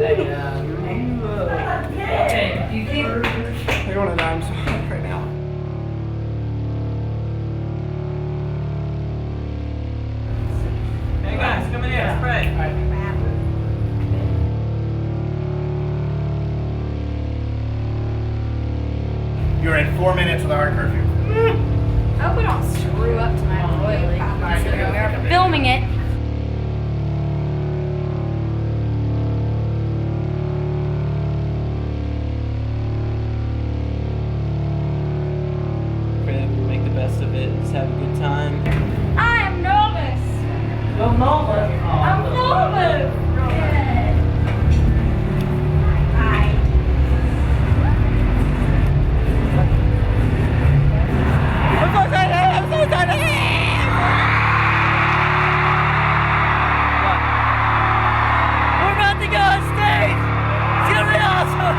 They're going to dime right now. Hey guys, come in here, let's pray. You're at 4 minutes of the hard curfew. I hope we don't screw up tonight royally, considering we are filming it. Make the best of it, just have a good time. I am nervous. Go Nova! I'm nervous. Hi. I'm so excited! We're about to go on stage! It's gonna be awesome!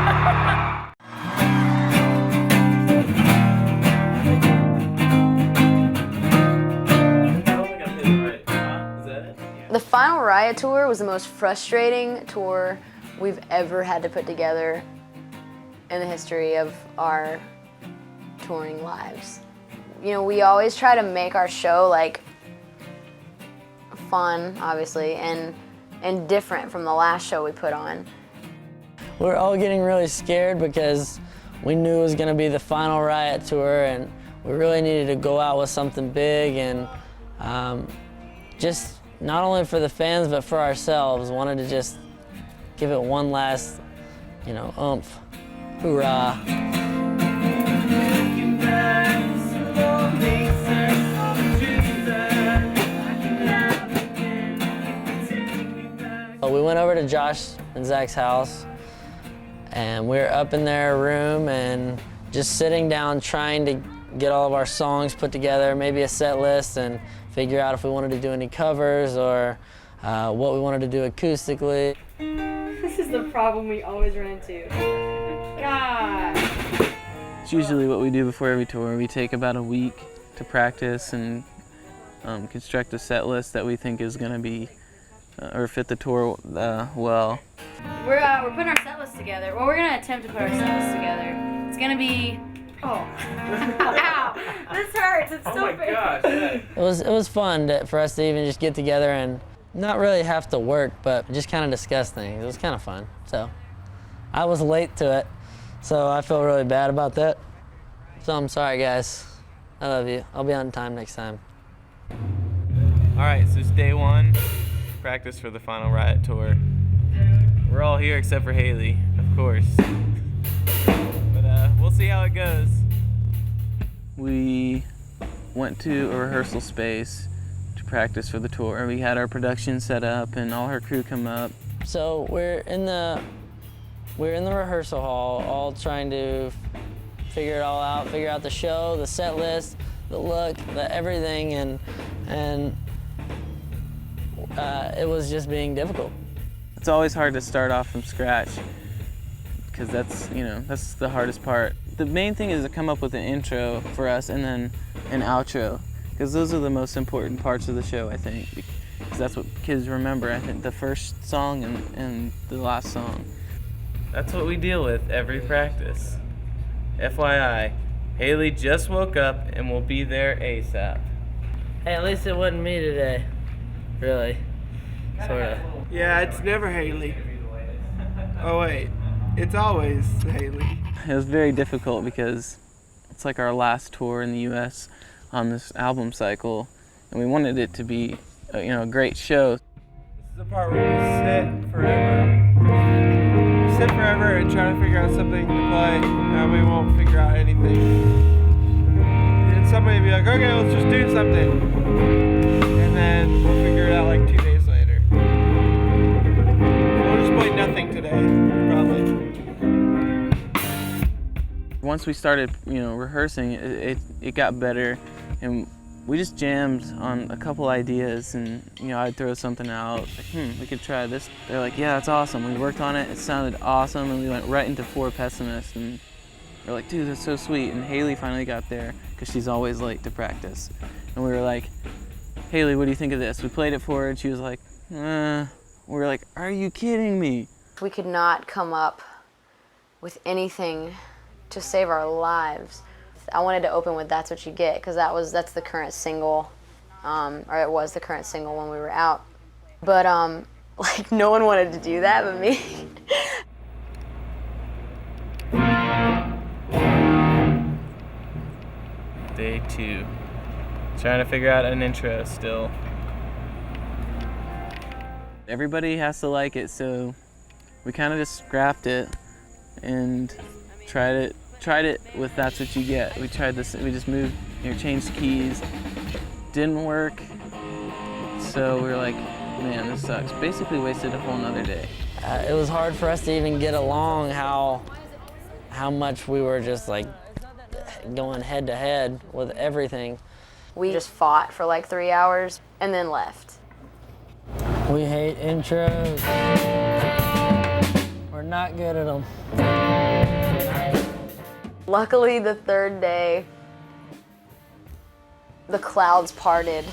The Final RIOT tour was the most frustrating tour we've ever had to put together in the history of our touring lives. You know, we always try to make our show like fun, obviously, and different from the last show we put on. We're all getting really scared because we knew it was going to be the Final RIOT tour, and we really needed to go out with something big, and just not only for the fans but for ourselves, wanted to just give it one last, you know, oomph. Hoorah. We went over to Josh and Zach's house, and we were up in their room and just sitting down trying to get all of our songs put together, maybe a set list, and figure out if we wanted to do any covers or what we wanted to do acoustically. This is the problem we always run into. God. It's usually what we do before every tour. We take about a week to practice and construct a set list that we think is going to be or fit the tour well. We're putting our set list together. Well, we're gonna attempt to put our set list together. It's gonna be. Oh. Ow! This hurts. It's so big. It was fun for us to even just get together and not really have to work, but just kind of discuss things. It was kind of fun. So I was late to it, so I feel really bad about that. So I'm sorry, guys. I love you. I'll be on time next time. All right, so it's day one, practice for the Final RIOT tour. We're all here except for Haley, of course. But we'll see how it goes. We went to a rehearsal space to practice for the tour. We had our production set up and all our crew come up. So we're in the rehearsal hall, all trying to figure it all out, figure out the show, the set list, the look, the everything, and it was just being difficult. It's always hard to start off from scratch because that's the hardest part. The main thing is to come up with an intro for us and then an outro, because those are the most important parts of the show, I think, because that's what kids remember. I think the first song and the last song. That's what we deal with every practice. FYI, Haley just woke up and will be there ASAP. Hey, at least it wasn't me today, really, sorta. Yeah, it's never Haley. Oh wait, it's always Haley. It was very difficult because it's like our last tour in the U.S. on this album cycle, and we wanted it to be a great show. This is the part where we sit forever. We sit forever and try to figure out something to play, and we won't figure out anything. And somebody will be like, okay, let's just do something. And then we'll figure it out like 2 days later. We'll just play nothing today, probably. Once we started, rehearsing, it got better, and we just jammed on a couple ideas, and I'd throw something out, like, we could try this. They're like, yeah, that's awesome. We worked on it, it sounded awesome, and we went right into Four Pessimists, and we're like, dude, that's so sweet. And Haley finally got there, because she's always late to practice. And we were like, Haley, what do you think of this? We played it for her, and she was like, We were like, are you kidding me? we could not come up with anything to save our lives. I wanted to open with That's What You Get, because that's the current single, or it was the current single when we were out. But like, no one wanted to do that but me. Day 2. Trying to figure out an intro still. Everybody has to like it, so we kind of just scrapped it and tried it with That's What You Get. We tried this, we just moved, changed keys. Didn't work, so we were like, man, this sucks. Basically wasted a whole nother day. It was hard for us to even get along how much we were just like going head to head with everything. We just fought for like 3 hours and then left. We hate intros. We're not good at them. Luckily, the third day, the clouds parted.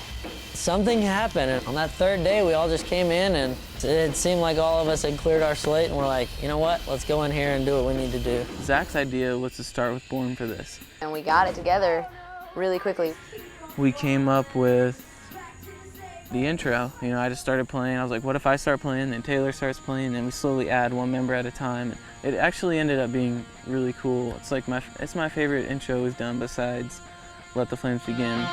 Something happened, and on that third day, we all just came in, and it seemed like all of us had cleared our slate, and we're like, you know what? Let's go in here and do what we need to do. Zach's idea was to start with Born for this. And we got it together really quickly. We came up with the intro. I just started playing. I was like, what if I start playing, then Taylor starts playing, and we slowly add one member at a time. It actually ended up being really cool. It's like it's my favorite intro we've done besides Let the Flames Begin.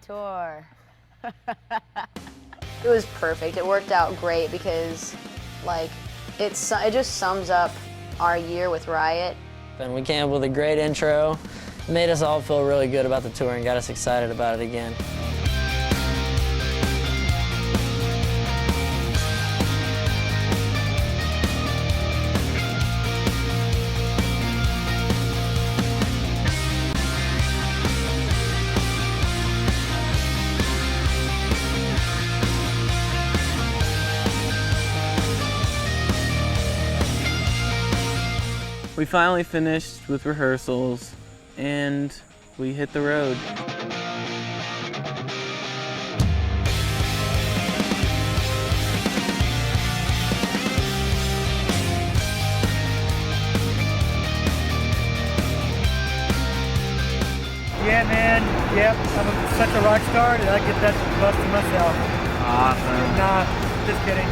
Tour. It was perfect. It worked out great because, like, it just sums up our year with Riot. And we came up with a great intro. It made us all feel really good about the tour and got us excited about it again. We finally finished with rehearsals and we hit the road. Yeah, man. Yep. I'm such a rock star that I get that bus to myself. Awesome. Nah, just kidding.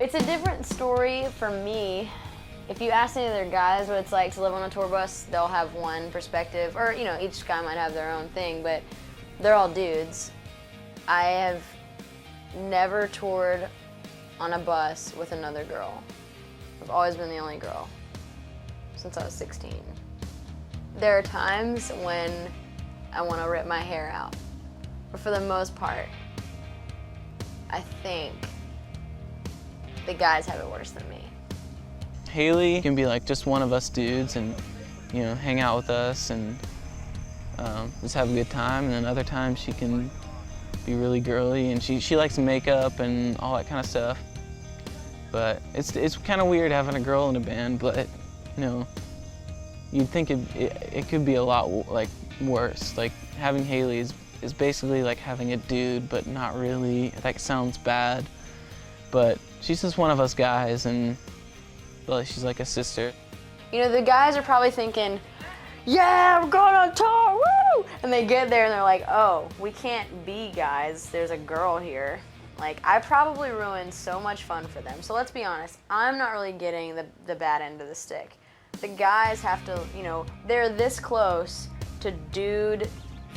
It's a different story for me. If you ask any of their guys what it's like to live on a tour bus, they'll have one perspective, or each guy might have their own thing, but they're all dudes. I have never toured on a bus with another girl. I've always been the only girl since I was 16. There are times when I want to rip my hair out, but for the most part, I think the guys have it worse than me. Haley can be like just one of us dudes and hang out with us and just have a good time, and then other times she can be really girly and she likes makeup and all that kind of stuff. But it's kind of weird having a girl in a band, but you'd think it could be a lot worse. Like having Haley is basically like having a dude, but not really. That sounds bad. but she's just one of us guys, and well, she's like a sister. You know, the guys are probably thinking, yeah, we're going on tour, woo! And they get there and they're like, oh, we can't be guys, there's a girl here. Like, I probably ruined so much fun for them. So let's be honest, I'm not really getting the bad end of the stick. The guys have to, you know, they're this close to dude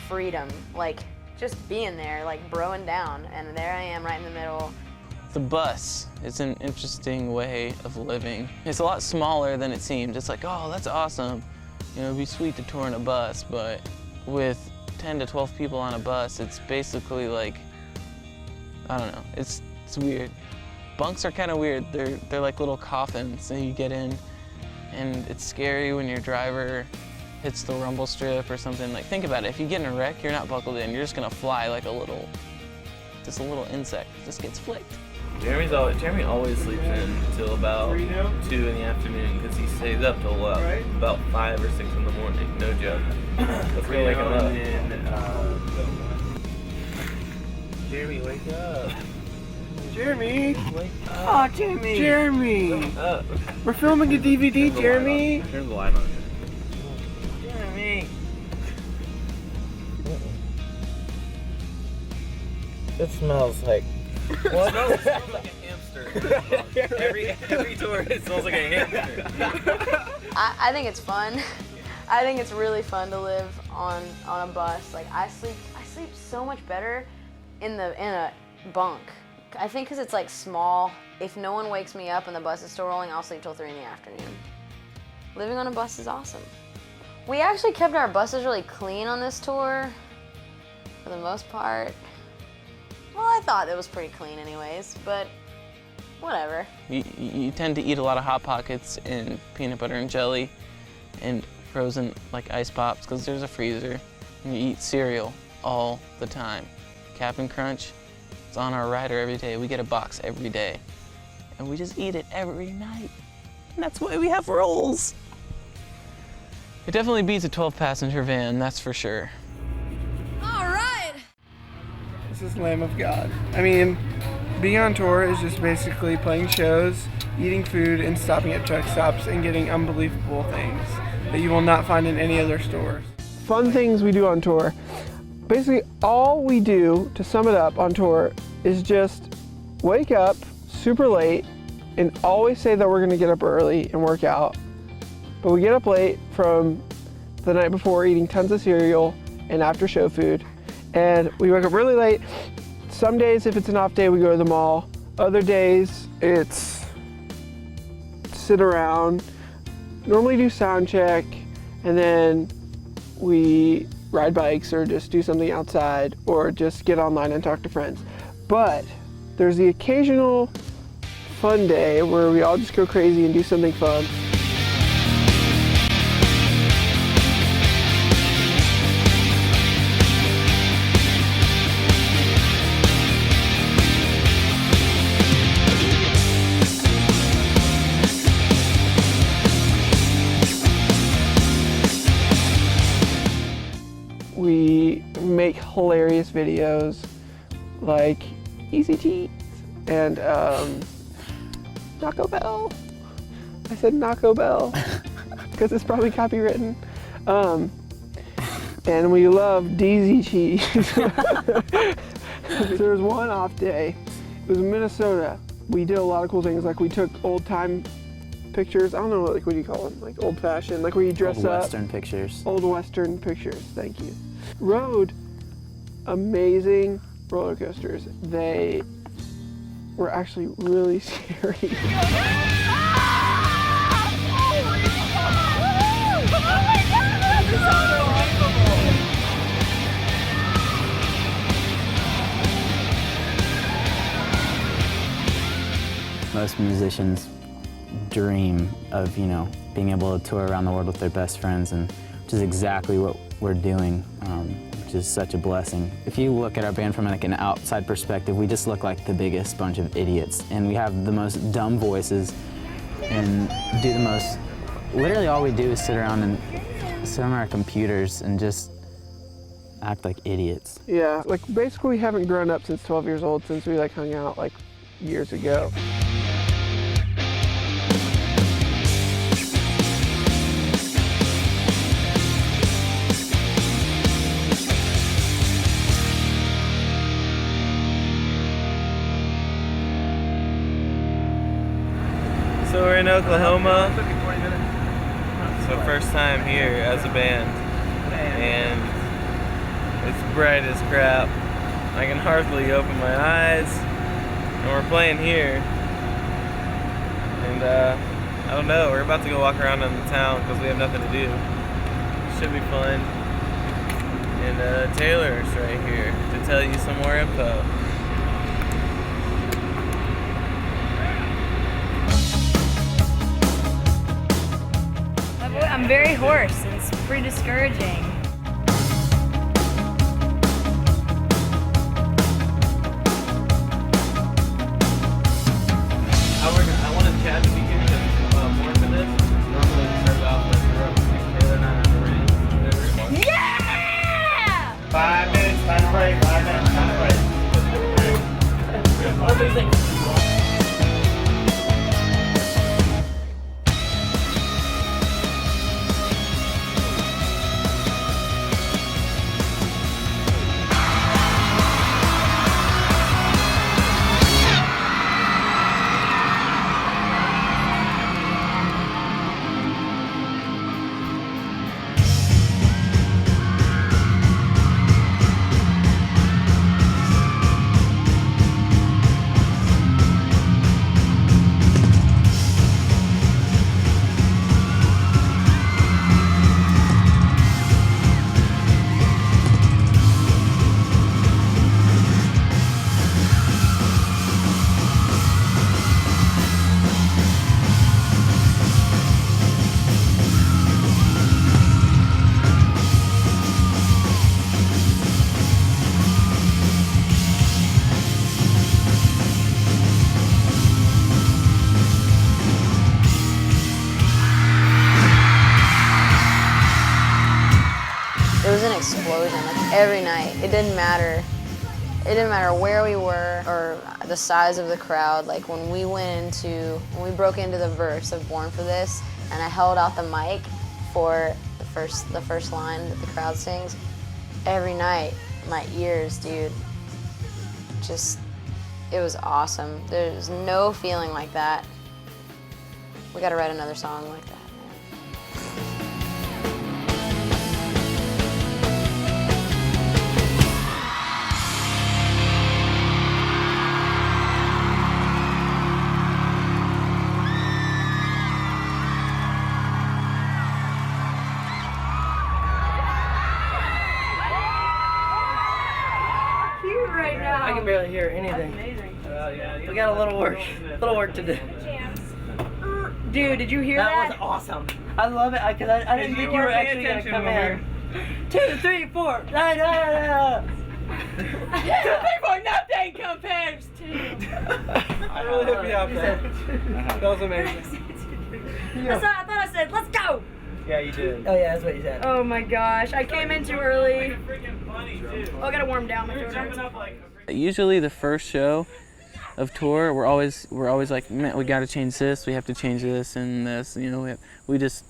freedom, like just being there, like broing down, and there I am right in the middle. The bus is an interesting way of living. It's a lot smaller than it seems. It's like, oh, that's awesome. You know, it'd be sweet to tour in a bus, but with 10 to 12 people on a bus, it's basically like, I don't know, it's weird. Bunks are kind of weird. They're like little coffins that you get in, and it's scary when your driver hits the rumble strip or something. Like, think about it, if you get in a wreck, you're not buckled in, you're just gonna fly like just a little insect, just gets flicked. Jeremy always sleeps in until about 2 in the afternoon because he stays up till about 5 or 6 in the morning. No joke. Let's go wake him up. Jeremy, wake up. Jeremy! Wake up. Oh, Jeremy! Jeremy! Wake up. We're filming a DVD, Jeremy! Turn the light on. Jeremy! It smells like... What? It smells like a hamster. every tour it smells like a hamster. I think it's fun. I think it's really fun to live on a bus. Like, I sleep so much better in a bunk. I think because it's like small. If no one wakes me up and the bus is still rolling, I'll sleep till 3 in the afternoon. Living on a bus is awesome. We actually kept our buses really clean on this tour, for the most part. Well, I thought it was pretty clean anyways, but whatever. You tend to eat a lot of Hot Pockets and peanut butter and jelly and frozen like ice pops because there's a freezer. And you eat cereal all the time. Cap'n Crunch, it's on our rider every day. We get a box every day. And we just eat it every night. And that's why we have rolls. It definitely beats a 12-passenger van, that's for sure. This is Lamb of God. I mean, being on tour is just basically playing shows, eating food, and stopping at truck stops and getting unbelievable things that you will not find in any other stores. Fun things we do on tour. Basically, all we do, to sum it up on tour, is just wake up super late and always say that we're gonna get up early and work out. But we get up late from the night before eating tons of cereal and after show food. And we wake up really late. Some days, if it's an off day, we go to the mall. Other days, it's sit around, normally do sound check, and then we ride bikes or just do something outside or just get online and talk to friends. But there's the occasional fun day where we all just go crazy and do something fun. We make hilarious videos like Easy Cheese and Naco Bell. I said Naco Bell because it's probably copywritten. And we love DZ Cheese. There was one off day. It was in Minnesota. We did a lot of cool things, like we took old time pictures. I don't know, like what do you call them? Like old fashioned, like where you dress up. Old Western pictures. Old Western pictures, thank you. Rode amazing roller coasters. They were actually really scary. Most musicians dream of, being able to tour around the world with their best friends, and which is exactly what we're doing, which is such a blessing. If you look at our band from like an outside perspective, we just look like the biggest bunch of idiots, and we have the most dumb voices and do the most, literally all we do is sit around and sit on our computers and just act like idiots. Yeah, like basically we haven't grown up since 12 years old, since we like hung out like years ago. So we're in Oklahoma. So first time here as a band, and it's bright as crap. I can hardly open my eyes, and we're playing here. And I don't know, we're about to go walk around in the town because we have nothing to do. Should be fun. And Taylor's right here to tell you some more info. I'm very hoarse, and it's pretty discouraging. I wanted Chad to be here to more for this. Normally we start off with Taylor and I on the ring. Yeah! 5 minutes, time to break. 5 minutes, time to break. It was an explosion, like every night. It didn't matter. It didn't matter where we were or the size of the crowd. Like when we broke into the verse of Born for This, and I held out the mic for the first line that the crowd sings, every night, my ears, dude, just, it was awesome. There's no feeling like that. We gotta write another song like that, man. Right now. I can barely hear anything. Amazing. We got a little work to do. Dude, did you hear that? That was awesome. I love it because I didn't think you were actually gonna come in. 2, 3, 4. No. 2, 3, 4. Nothing compares to. I really hit me up there. That was amazing. I thought I said, let's go! Yeah, you did. Oh yeah, that's what you said. Oh my gosh, I came in too early. Oh, I gotta warm down my throat. Usually the first show of tour, we're always like, man, we got to change this. We have to change this and this. You know, we just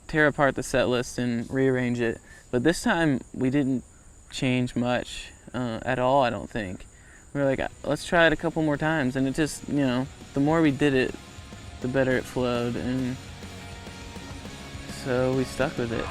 tear apart the set list and rearrange it. But this time we didn't change much at all. I don't think. We were like, let's try it a couple more times, and it just, you know, the more we did it, the better it flowed, and so we stuck with it.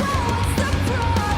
What's the problem?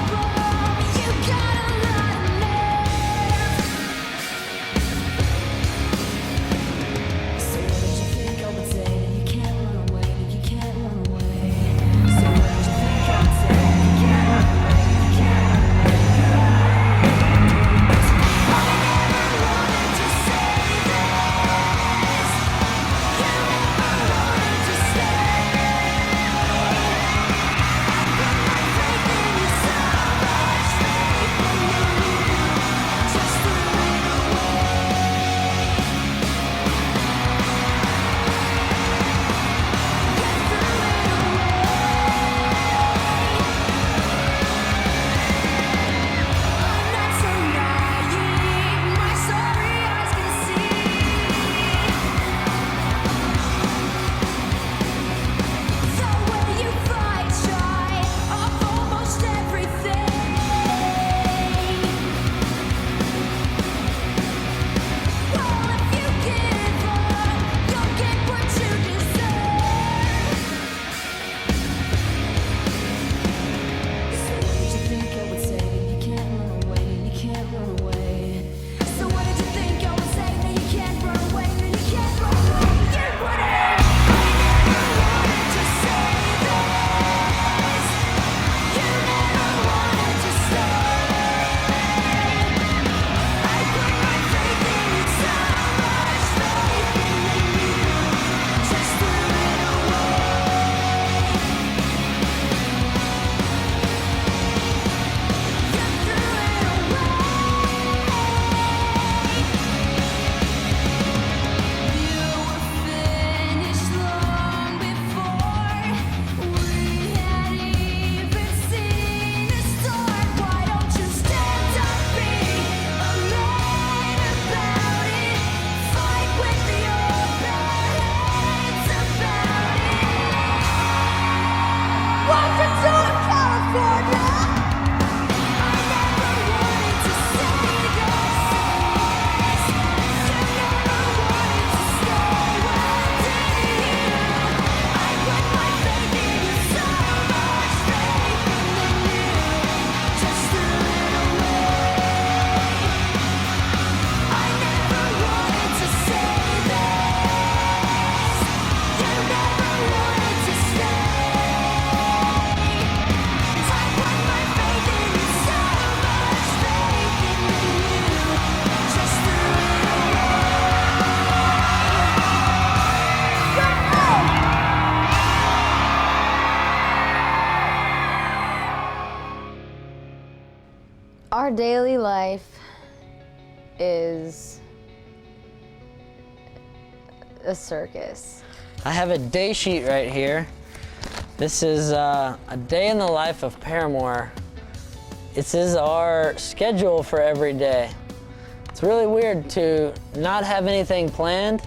daily life is a circus. I have a day sheet right here. This is a day in the life of Paramore. This is our schedule for every day. It's really weird to not have anything planned,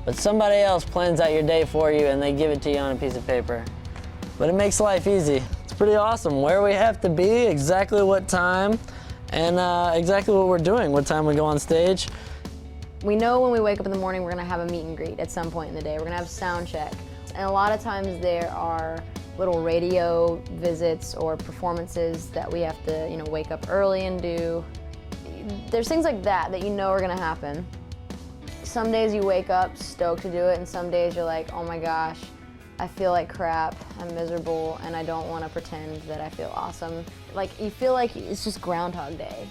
but somebody else plans out your day for you and they give it to you on a piece of paper. But it makes life easy. It's pretty awesome. Where we have to be, exactly what time, and exactly what we're doing, what time we go on stage. We know when we wake up in the morning we're gonna have a meet and greet at some point in the day. We're gonna have sound check. And a lot of times there are little radio visits or performances that we have to, wake up early and do. There's things like that you know are gonna happen. Some days you wake up stoked to do it, and some days you're like, oh my gosh, I feel like crap, I'm miserable, and I don't wanna pretend that I feel awesome. Like, you feel like it's just Groundhog Day,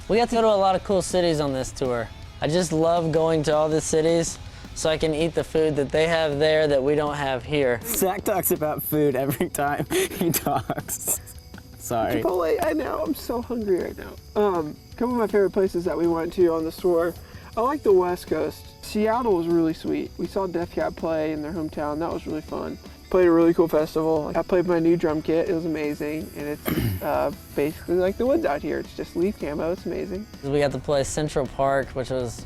We got to go to a lot of cool cities on this tour. I just love going to all the cities so I can eat the food that they have there that we don't have here. Zach talks about food every time he talks. Sorry. Chipotle, I know, I'm so hungry right now. A couple of my favorite places that we went to on this tour, I like the West Coast. Seattle was really sweet. We saw Def Cab play in their hometown, that was really fun. Played a really cool festival. I played my new drum kit, it was amazing, and it's basically like the woods out here. It's just leaf camo, it's amazing. We got to play Central Park, which was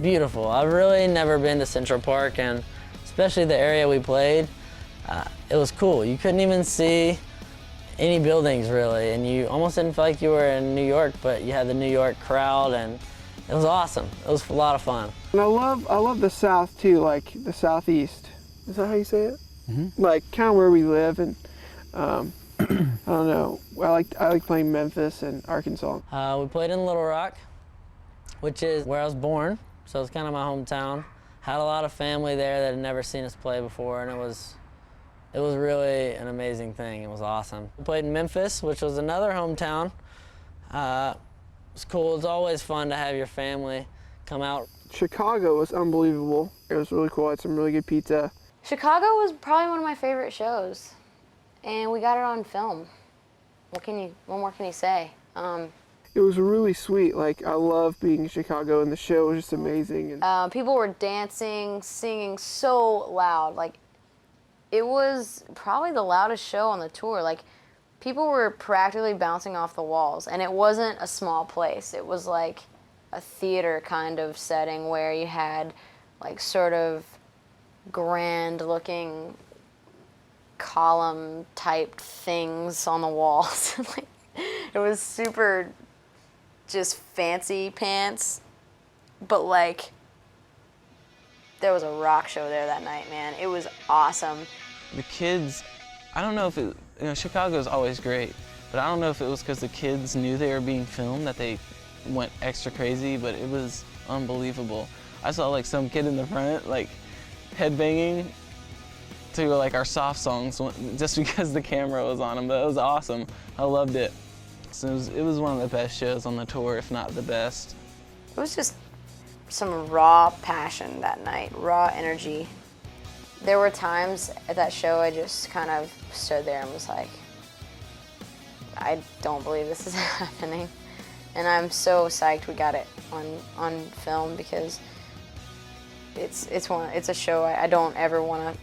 beautiful. I've really never been to Central Park, and especially the area we played, it was cool. You couldn't even see any buildings really, and you almost didn't feel like you were in New York, but you had the New York crowd, and it was awesome. It was a lot of fun. And I love the South too, like the Southeast. Is that how you say it? Mm-hmm. Like kind of where we live, and I don't know. I like playing Memphis and Arkansas. We played in Little Rock, which is where I was born, so it's kind of my hometown. Had a lot of family there that had never seen us play before, and it was really an amazing thing. It was awesome. We played in Memphis, which was another hometown. It was cool. It's always fun to have your family come out. Chicago was unbelievable. It was really cool. I had some really good pizza. Chicago was probably one of my favorite shows, and we got it on film. What more can you say? It was really sweet. Like, I love being in Chicago, and the show was just amazing. And people were dancing, singing so loud. Like, it was probably the loudest show on the tour. Like, people were practically bouncing off the walls, and it wasn't a small place. It was like a theater kind of setting where you had like sort of grand looking column type things on the walls. Like, it was super just fancy pants, but like there was a rock show there that night, man. It was awesome. The kids, I don't know if it, Chicago's always great, but I don't know if it was because the kids knew they were being filmed that they went extra crazy, but it was unbelievable. I saw like some kid in the front like headbanging to like our soft songs just because the camera was on him, but it was awesome. I loved it. So it was one of the best shows on the tour, if not the best. It was just some raw passion that night, raw energy. There were times at that show I just kind of stood there and was like, I don't believe this is happening. And I'm so psyched we got it on film, because it's a show I don't ever want to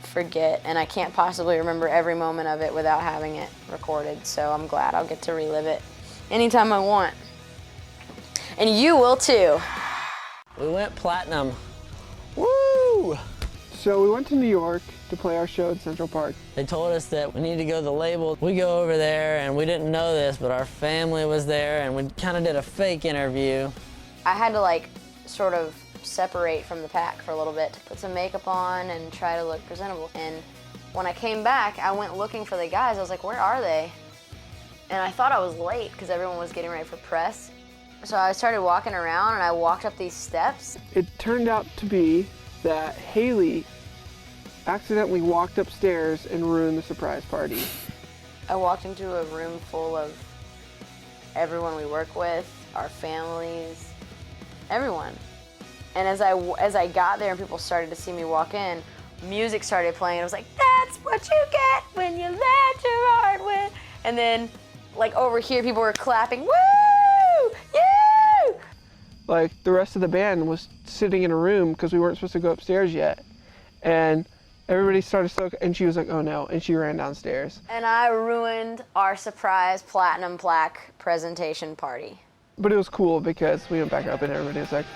forget, and I can't possibly remember every moment of it without having it recorded, so I'm glad I'll get to relive it anytime I want. And you will too. We went platinum. Woo! so we went to New York to play our show at Central Park. They told us that we need to go to the label. We go over there, and we didn't know this, but our family was there, and we kind of did a fake interview. I had to like sort of separate from the pack for a little bit to put some makeup on and try to look presentable. And when I came back, I went looking for the guys. I was like, where are they? And I thought I was late because everyone was getting ready for press. So I started walking around, and I walked up these steps. It turned out to be that Haley accidentally walked upstairs and ruined the surprise party. I walked into a room full of everyone we work with, our families, everyone. And as I got there and people started to see me walk in, music started playing. It was like, that's what you get when you let your heart win. And then, like over here, people were clapping, woo! like the rest of the band was sitting in a room because we weren't supposed to go upstairs yet, and everybody started and she was like, "Oh no," and she ran downstairs. And I ruined our surprise platinum plaque presentation party. But it was cool because we went back up and everybody was like,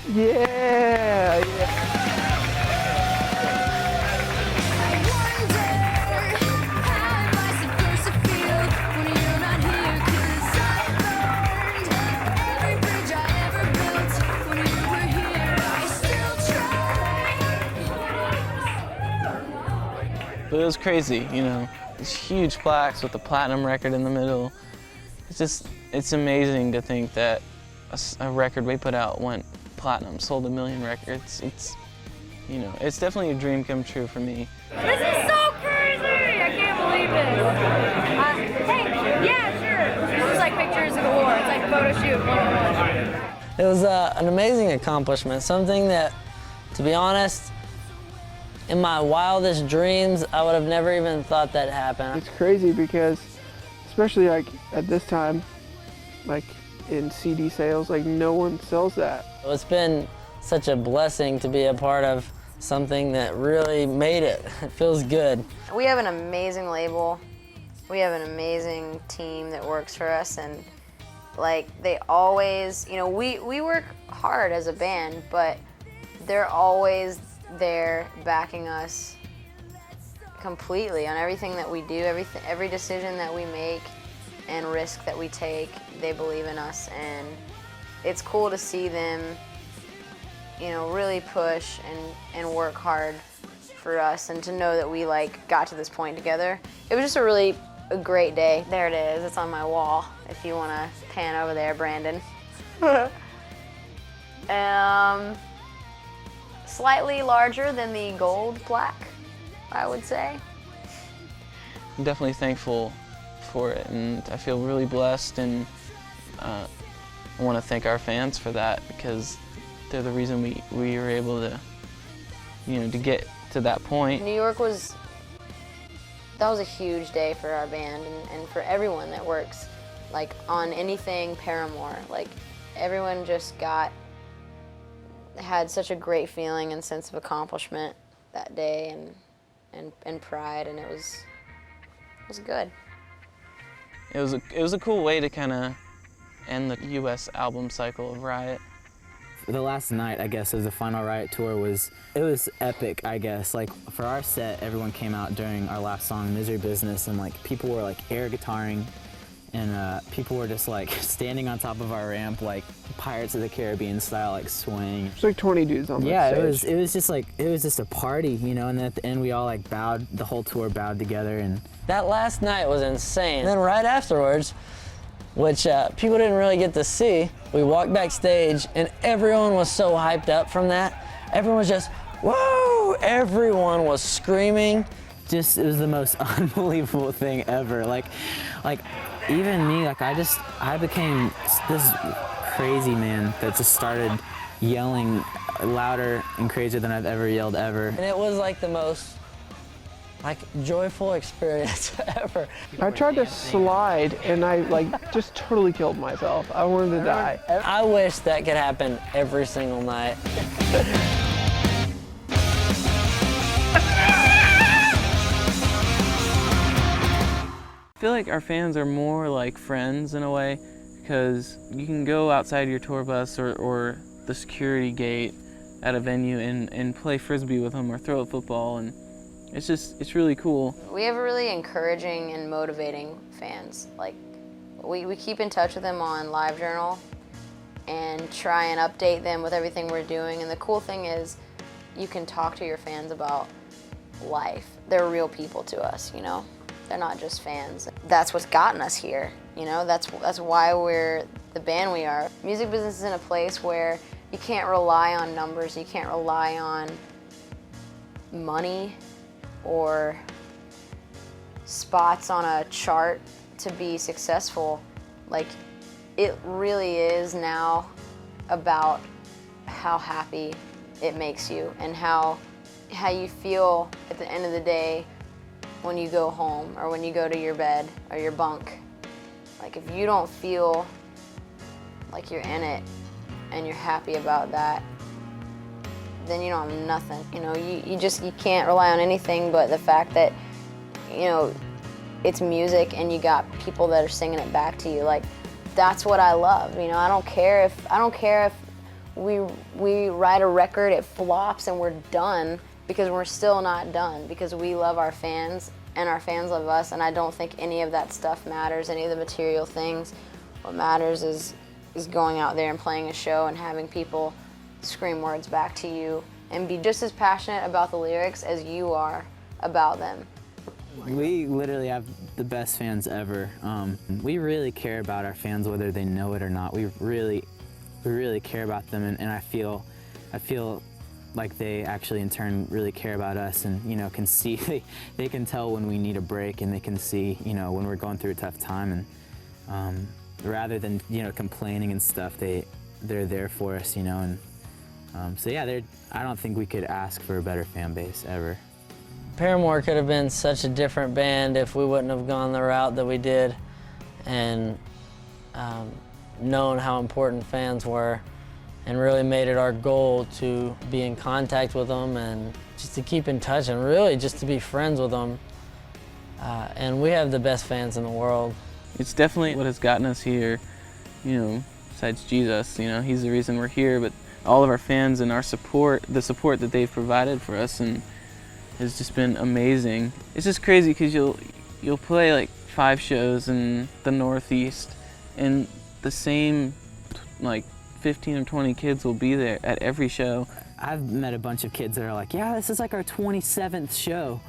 "Yeah, yeah." But it was crazy, you know, these huge plaques with the platinum record in the middle. It's amazing to think that a record we put out went platinum, sold 1 million records. It's, you know, it's definitely a dream come true for me. This is so crazy! I can't believe it. Hey, yeah, sure. This is like pictures galore. It's like photo shoot 101. It was an amazing accomplishment, something that, to be honest, in my wildest dreams, I would have never even thought that happened. It's crazy because, especially like at this time, like in CD sales, like no one sells that. It's been such a blessing to be a part of something that really made it. It feels good. We have an amazing label. We have an amazing team that works for us, and like they always, you know, we work hard as a band, but they're always there backing us completely on everything that we do, every decision that we make and risk that we take. They believe in us, and it's cool to see them, you know, really push and work hard for us, and to know that we like got to this point together. It was just a great day. There it is, it's on my wall if you want to pan over there, Brandon. Slightly larger than the gold plaque, I would say. I'm definitely thankful for it, and I feel really blessed, and I want to thank our fans for that, because they're the reason we were able to, you know, to get to that point. New York was a huge day for our band, and for everyone that works like on anything Paramore. Like everyone just had such a great feeling and sense of accomplishment that day, and pride, and it was good. It was a cool way to kind of end the U.S. album cycle of Riot. The last night, I guess, of the Final RIOT tour was epic, I guess. Like, for our set, everyone came out during our last song, Misery Business, and like people were like air guitaring, and people were just like standing on top of our ramp, like Pirates of the Caribbean style, like swaying. There's like 20 dudes on the stage. Yeah, it was just a party, you know, and then at the end we all like the whole tour bowed together, and That last night was insane. And then right afterwards, which people didn't really get to see, we walked backstage and everyone was so hyped up from that. Everyone was just, whoa! Everyone was screaming. Just, it was the most unbelievable thing ever. Like even me, like I became this crazy man that just started yelling louder and crazier than I've ever yelled ever. And it was like the most joyful experience ever. I tried to slide and I like just totally killed myself. I wanted to die. I wish that could happen every single night. I feel like our fans are more like friends in a way, because you can go outside your tour bus or the security gate at a venue and play Frisbee with them or throw a football, and it's really cool. We have really encouraging and motivating fans. Like, we keep in touch with them on LiveJournal and try and update them with everything we're doing. And the cool thing is you can talk to your fans about life. They're real people to us, you know? They're not just fans. That's what's gotten us here, you know? That's why we're the band we are. Music business is in a place where you can't rely on numbers, you can't rely on money or spots on a chart to be successful. Like, it really is now about how happy it makes you and how you feel at the end of the day when you go home or when you go to your bed or your bunk. Like, if you don't feel like you're in it, and you're happy about that, then you don't have nothing. You know, you can't rely on anything but the fact that, you know, it's music and you got people that are singing it back to you. Like, that's what I love. You know, I don't care if we write a record, it flops and we're done, because we're still not done, because we love our fans and our fans love us, and I don't think any of that stuff matters, any of the material things. What matters is going out there and playing a show and having people scream words back to you and be just as passionate about the lyrics as you are about them. We literally have the best fans ever. We really care about our fans, whether they know it or not. We really care about them, and I feel like they actually in turn really care about us, and you know, can see they can tell when we need a break, and they can see, you know, when we're going through a tough time, and rather than, you know, complaining and stuff, they're there for us, you know, and so yeah, I don't think we could ask for a better fan base ever. Paramore could have been such a different band if we wouldn't have gone the route that we did, and known how important fans were, and really made it our goal to be in contact with them and just to keep in touch and really just to be friends with them. And we have the best fans in the world. It's definitely what has gotten us here, you know, besides Jesus. You know, he's the reason we're here, but all of our fans and our support, the support that they've provided for us, and has just been amazing. It's just crazy because you'll play like 5 shows in the Northeast, and the same like 15 or 20 kids will be there at every show. I've met a bunch of kids that are like, yeah, this is like our 27th show.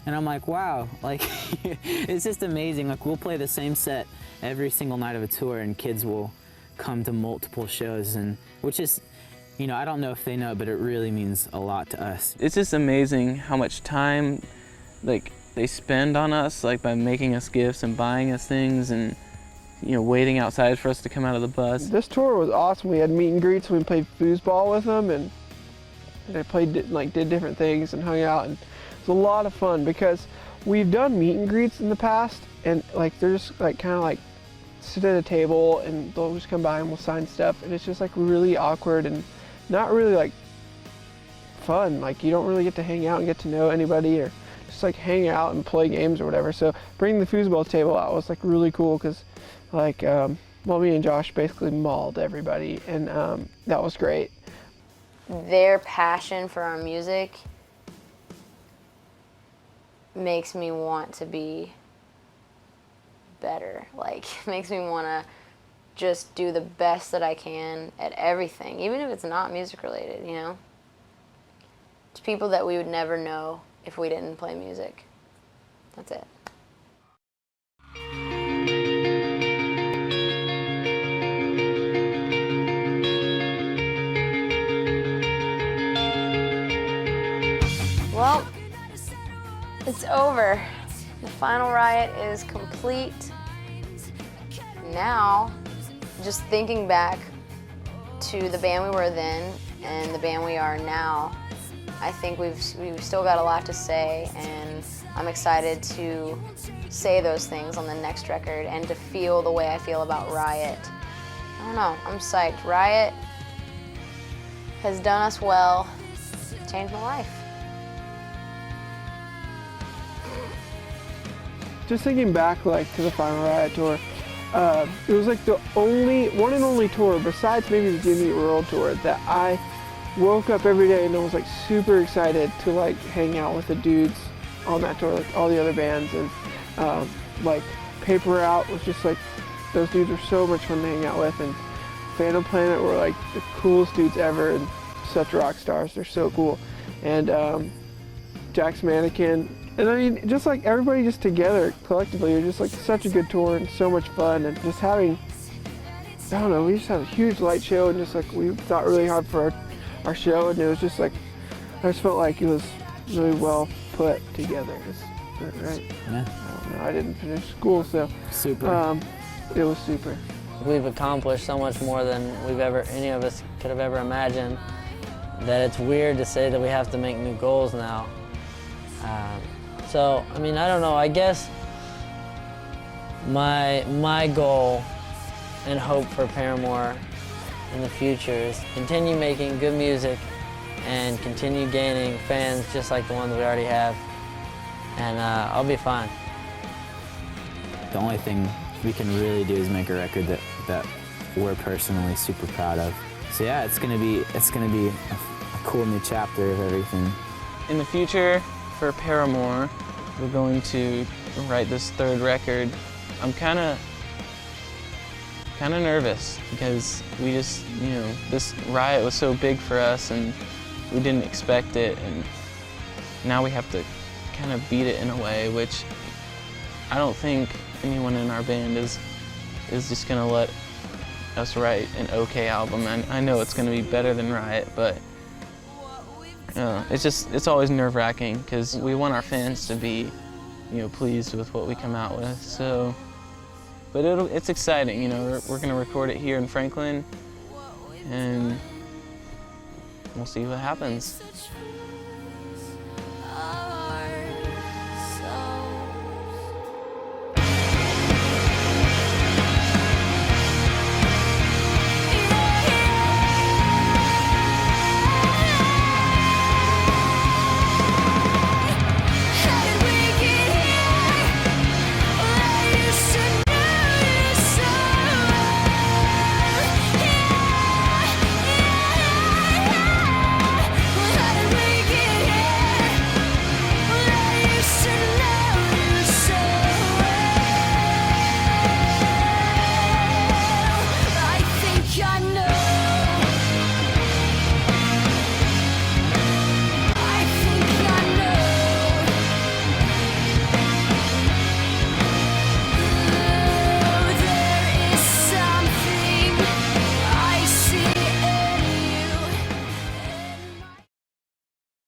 And I'm like, wow, like, it's just amazing. Like, we'll play the same set every single night of a tour, and kids will come to multiple shows, and which is, you know, I don't know if they know, but it really means a lot to us. It's just amazing how much time, like, they spend on us, like, by making us gifts and buying us things, and, you know, waiting outside for us to come out of the bus. This tour was awesome. We had meet and greets, and we played foosball with them, and they did different things and hung out, and it was a lot of fun because we've done meet and greets in the past, and like they're just like kind of like sit at a table and they'll just come by and we'll sign stuff, and it's just like really awkward and not really like fun. Like, you don't really get to hang out and get to know anybody, or just like hang out and play games or whatever. So bringing the foosball table out was like really cool because like well, me and Josh basically mauled everybody, and that was great. Their passion for our music makes me want to be better. Like, makes me want to just do the best that I can at everything, even if it's not music related, you know? It's people that we would never know if we didn't play music. That's it. Well, it's over. The Final Riot is complete. Now, just thinking back to the band we were then and the band we are now, I think we've still got a lot to say, and I'm excited to say those things on the next record and to feel the way I feel about Riot. I don't know, I'm psyched. Riot has done us well, changed my life. Just thinking back like to the Final Riot tour, it was like the one and only tour, besides maybe the Jimmy Eat World tour, that I woke up every day and I was like super excited to like hang out with the dudes on that tour, like all the other bands, and like Paper Out was just like, those dudes were so much fun to hang out with, and Phantom Planet were like the coolest dudes ever, and such rock stars, they're so cool, and Jack's Mannequin. And I mean, just like everybody just together collectively, it was just like such a good tour and so much fun, and just having, I don't know, we just had a huge light show, and just like we thought really hard for our show, and it was just like, I just felt like it was really well put together. Right? Yeah. I don't know, I didn't finish school, so Super. it was super. We've accomplished so much more than any of us could have ever imagined, that it's weird to say that we have to make new goals now. So, I mean, I don't know, I guess my goal and hope for Paramore in the future is continue making good music and continue gaining fans just like the ones we already have, and I'll be fine. The only thing we can really do is make a record that we're personally super proud of. So yeah, it's gonna be a cool new chapter of everything. In the future, for Paramore, we're going to write this third record. I'm kind of nervous because we just, this Riot was so big for us and we didn't expect it, and now we have to kind of beat it in a way, which I don't think anyone in our band is just gonna let us write an okay album. And I know it's gonna be better than Riot, but it's always nerve-wracking because we want our fans to be, pleased with what we come out with. So, but it's exciting. We're gonna record it here in Franklin, and we'll see what happens.